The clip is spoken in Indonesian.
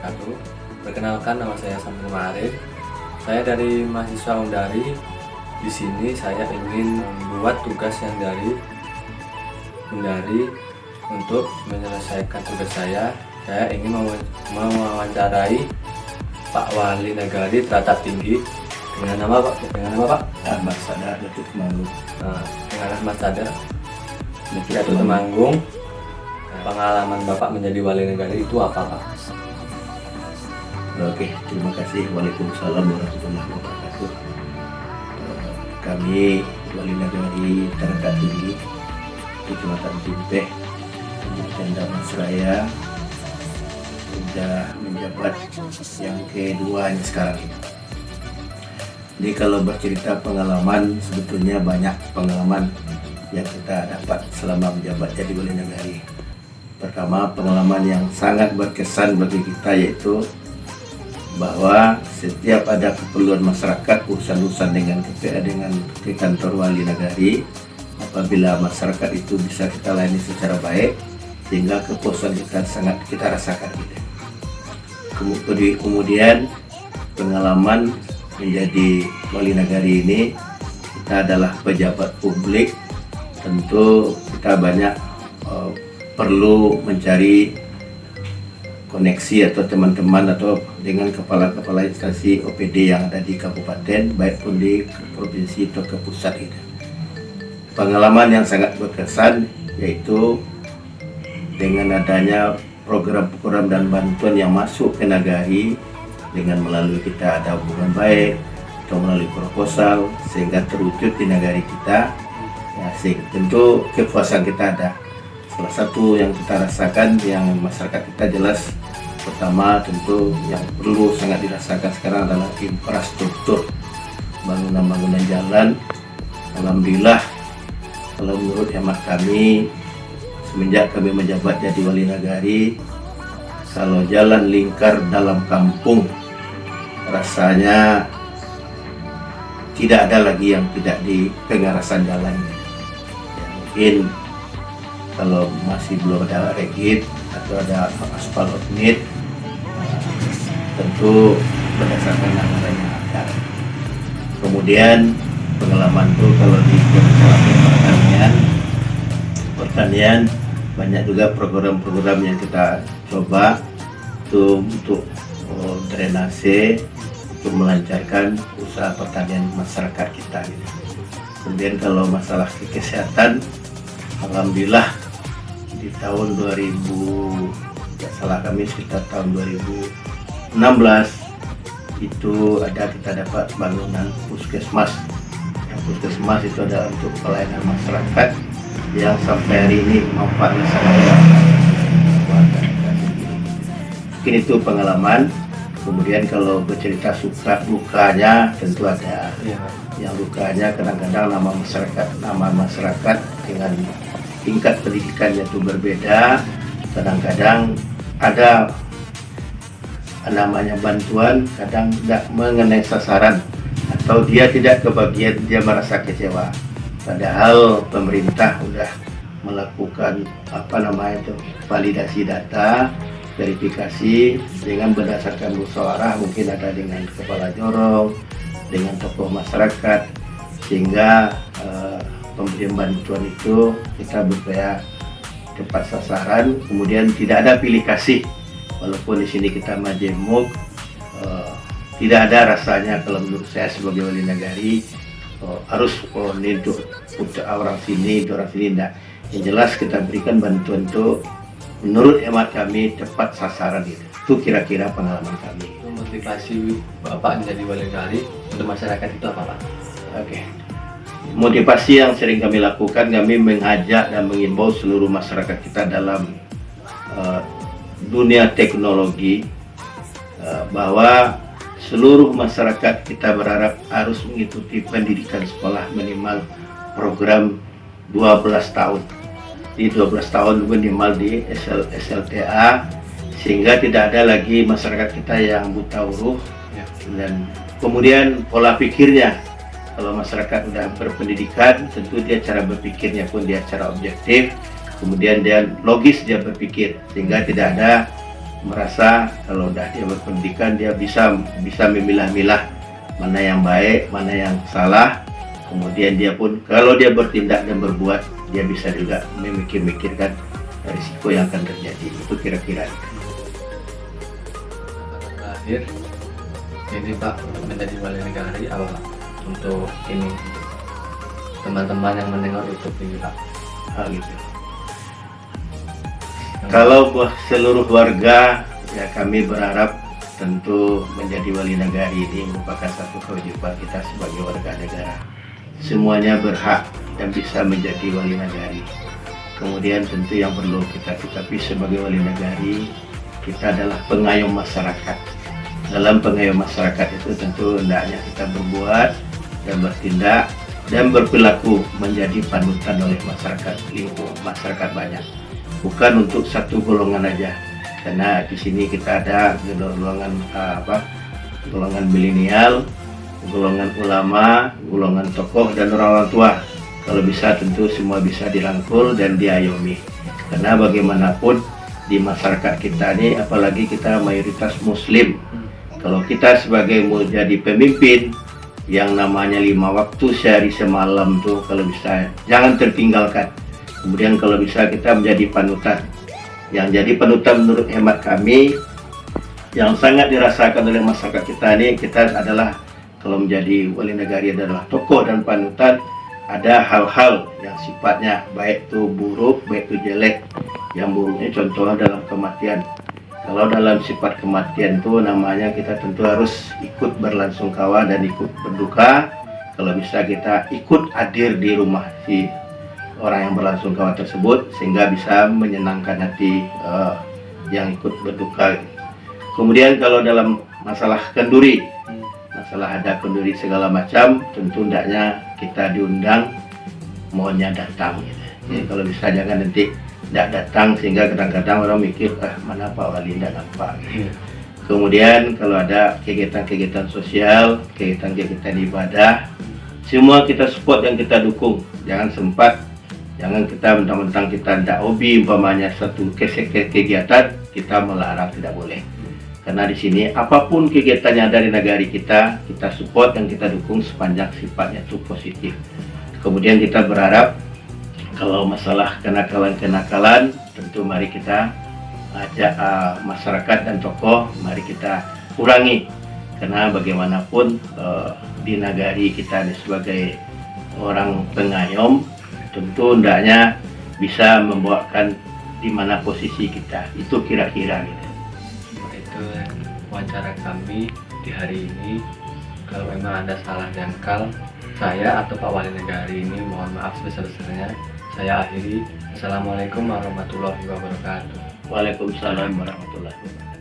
wabarakatuh. Perkenalkan, nama saya Samsul Ma'arif. Saya dari mahasiswa Undari. Di sini saya ingin membuat tugas yang dari Undari. Untuk menyelesaikan tugas saya ingin mewawancarai Pak Wali Negari Teratak Tinggi. Dengan nama Pak? Ahmad Sadar Datuk Temanggung. Dengan Ahmad Sadar Datuk Temanggung. Pengalaman Bapak menjadi Wali Negari itu apa, Pak? Oke, terima kasih. Waalaikumsalam warahmatullahi wabarakatuh. Kami Wali Negari Teratak Tinggi Kecamatan Timpeh, Kabupaten Damansraya, sudah menjabat yang keduanya sekarang ini. Jadi kalau bercerita pengalaman, sebetulnya banyak pengalaman yang kita dapat selama menjabat jadi Wali Negari. Pertama, pengalaman yang sangat berkesan bagi kita yaitu bahwa setiap ada keperluan masyarakat urusan-urusan dengan ke kantor Wali Negari, apabila masyarakat itu bisa kita layani secara baik, sehingga kepuasan kita sangat kita rasakan gitu. Kemudian pengalaman menjadi Wali Negari ini, kita adalah pejabat publik, tentu kita banyak perlu mencari koneksi atau teman-teman atau dengan kepala-kepala instansi OPD yang ada di kabupaten, baik pun di provinsi atau ke pusat itu. Pengalaman yang sangat berkesan yaitu dengan adanya program-program dan bantuan yang masuk ke Nagari, dengan melalui kita ada hubungan baik atau melalui proposal sehingga terwujud di Nagari kita, ya, tentu kepuasan kita ada. Salah satu yang kita rasakan yang masyarakat kita jelas, pertama tentu yang perlu sangat dirasakan sekarang adalah infrastruktur, bangunan-bangunan jalan. Alhamdulillah, kalau menurut hemat kami, semenjak kami menjabat jadi Wali Negari, kalau jalan lingkar dalam kampung rasanya tidak ada lagi yang tidak di pengarasan jalan. Ya, mungkin kalau masih belum ada regit atau ada aspal outnet, tentu berdasarkan anggaran yang ada. Kemudian pengalaman itu kalau di pertanian banyak juga program-program yang kita coba itu untuk drainase, untuk melancarkan usaha pertanian masyarakat kita. Kemudian kalau masalah kesehatan, alhamdulillah di tahun 2000, ya salah kami sekitar tahun 2016 itu ada kita dapat bangunan puskesmas. Yang puskesmas itu ada untuk pelayanan masyarakat yang sampai hari ini manfaatnya sangat dirasakan. Mungkin itu pengalaman. Kemudian kalau bercerita suka dukanya tentu ada. Yang dukanya kadang-kadang nama masyarakat dengan tingkat pendidikannya itu berbeda. Kadang-kadang ada namanya bantuan, kadang tidak mengenai sasaran atau dia tidak kebagian, dia merasa kecewa. Padahal pemerintah sudah melakukan validasi data, verifikasi dengan berdasarkan musyawarah, mungkin ada dengan kepala jorong, dengan tokoh masyarakat, sehingga pemberian bantuan itu kita berupaya tepat sasaran. Kemudian tidak ada pilih kasih, walaupun di sini kita majemuk, tidak ada rasanya kalau menurut saya sebagai Wali Negari harus ini untuk orang sini, itu orang sini, tidak. Yang jelas kita berikan bantuan itu menurut hemat kami tepat sasaran itu. Itu kira-kira pengalaman kami. Motivasi Bapak menjadi Wali Negari untuk masyarakat itu apa, Pak? Oke. Motivasi yang sering kami lakukan, kami mengajak dan mengimbau seluruh masyarakat kita dalam dunia teknologi, bahwa seluruh masyarakat kita berharap harus mengikuti pendidikan sekolah minimal program 12 tahun. Di 12 tahun minimal di SLTA, sehingga tidak ada lagi masyarakat kita yang buta huruf. Dan kemudian pola pikirnya, kalau masyarakat sudah berpendidikan, tentu dia cara berpikirnya pun dia cara objektif, kemudian dia logis dia berpikir, sehingga tidak ada merasa kalau udah dia berpendidikan dia bisa memilah-milah mana yang baik, mana yang salah. Kemudian dia pun kalau dia bertindak dan berbuat, dia bisa juga memikirkan risiko yang akan terjadi. Itu kira-kira. Terakhir, ini Pak, untuk menjadi wali negara awal untuk ini teman-teman yang mendengar YouTube ini Pak. Gitu. Kalau buat seluruh warga, ya kami berharap tentu menjadi wali negari ini merupakan satu kewajiban kita sebagai warga negara. Semuanya berhak dan bisa menjadi wali negari. Kemudian tentu yang perlu kita ketahui sebagai wali negari, kita adalah pengayom masyarakat. Dalam pengayom masyarakat itu tentu hendaknya kita berbuat dan bertindak dan berperilaku menjadi panutan oleh masyarakat lingkup, masyarakat banyak. Bukan untuk satu golongan aja, karena di sini kita ada golongan milenial, golongan ulama, golongan tokoh dan orang tua. Kalau bisa tentu semua bisa dirangkul dan diayomi, karena bagaimanapun di masyarakat kita ini, apalagi kita mayoritas muslim, kalau kita sebagai mau jadi pemimpin yang namanya 5 waktu sehari semalam tuh kalau bisa jangan tertinggalkan. Kemudian kalau bisa kita menjadi panutan. Yang jadi panutan menurut hemat kami yang sangat dirasakan oleh masyarakat kita ini, kita adalah kalau menjadi wali negari adalah tokoh dan panutan. Ada hal-hal yang sifatnya baik itu buruk, baik itu jelek. Yang buruknya contohnya dalam kematian. Kalau dalam sifat kematian itu namanya kita tentu harus ikut berlangsungkawa dan ikut berduka. Kalau bisa kita ikut hadir di rumah si orang yang berlangsungkawa tersebut sehingga bisa menyenangkan hati yang ikut berduka. Kemudian kalau dalam masalah kenduri, masalah ada kenduri segala macam, tentu hendaknya kita diundang, mohonnya datang gitu. Jadi kalau bisa jangan nanti tidak datang sehingga kadang-kadang orang mikir mana Pak Wali tidak nampak gitu. Kemudian kalau ada kegiatan-kegiatan sosial, kegiatan-kegiatan ibadah, semua kita support dan kita dukung. Jangan kita mentang-mentang kita tidak hobi umpamanya satu kegiatan kita melarang, tidak boleh. Karena di sini apapun kegiatannya dari negara kita support dan kita dukung sepanjang sifatnya itu positif. Kemudian kita berharap kalau masalah kenakalan-kenakalan tentu mari kita ajak masyarakat dan tokoh, mari kita kurangi. Karena bagaimanapun di negari kita ini sebagai orang pengayom, tentu hendaknya bisa membawakan di mana posisi kita. Itu kira-kira gitu. Itu wawancara kami di hari ini. Kalau memang ada salah jangkal, saya atau Pak Wali Negari ini mohon maaf sebesar-besarnya. Saya akhiri. Assalamualaikum warahmatullahi wabarakatuh. Waalaikumsalam warahmatullahi wabarakatuh.